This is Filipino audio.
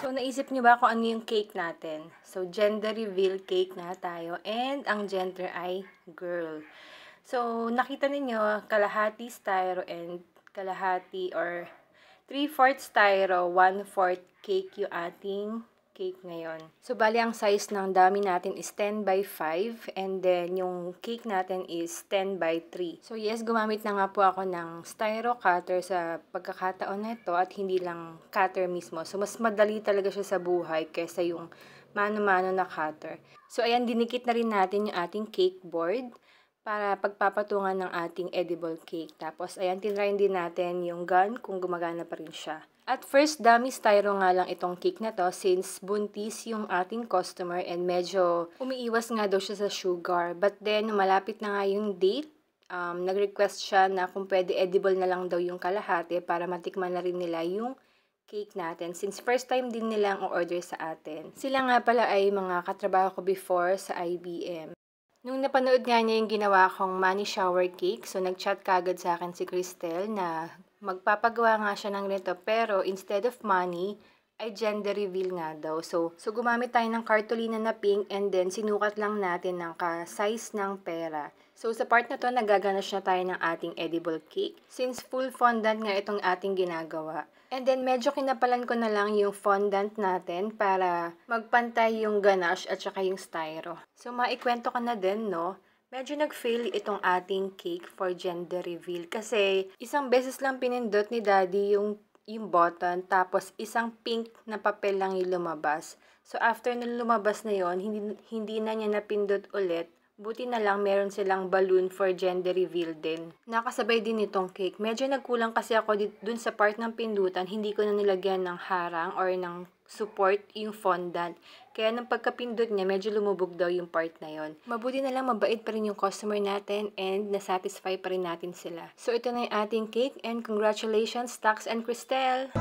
So, naisip niyo ba kung ano yung cake natin? So, gender reveal cake na tayo and ang gender ay girl. So, nakita ninyo, kalahati styro and kalahati or 3/4 styro, 1/4 cake yung ating cake ngayon. So, bali ang size ng dami natin is 10x5 and then yung cake natin is 10x3. So, yes, gumamit na nga po ako ng styro cutter sa pagkakataon na ito at hindi lang cutter mismo. So, mas madali talaga siya sa buhay kaysa yung mano-mano na cutter. So, ayan, dinikit na rin natin yung ating cake board para pagpapatungan ng ating edible cake. Tapos, ayan, tinry din natin yung gun kung gumagana pa rin siya. At first, dami styro nga lang itong cake na to since buntis yung ating customer and medyo umiiwas nga daw siya sa sugar. But then, malapit na nga yung date, nag-request siya na kung pwede edible na lang daw yung kalahati para matikman na rin nila yung cake natin since first time din nila ang order sa atin. Sila nga pala ay mga katrabaho ko before sa IBM. Nung napanood nga niya yung ginawa kong money shower cake, so nag-chat kagad sa akin si Cristel na magpapagawa nga siya ng ganito pero instead of money, ay gender reveal nga daw. So gumamit tayo ng cartolina na pink and then sinukat lang natin ng ka-size ng pera. So sa part na to, nagaganas na tayo ng ating edible cake since full fondant nga itong ating ginagawa. And then, medyo kinapalan ko na lang yung fondant natin para magpantay yung ganache at saka yung styro. So, maikwento ko na din, no? Medyo nag-fail itong ating cake for gender reveal kasi isang beses lang pinindot ni Daddy yung button tapos isang pink na papel lang yung lumabas. So, after nung lumabas na yon, hindi na niya napindot ulit. Buti na lang meron silang balloon for gender reveal din. Nakasabay din itong cake. Medyo nagkulang kasi ako dun sa part ng pindutan. Hindi ko na nilagyan ng harang or ng support yung fondant. Kaya nang pagkapindot niya, medyo lumubog daw yung part na yon. Mabuti na lang mabait pa rin yung customer natin and nasatisfy pa rin natin sila. So ito na yung ating cake and congratulations Tax and Cristel!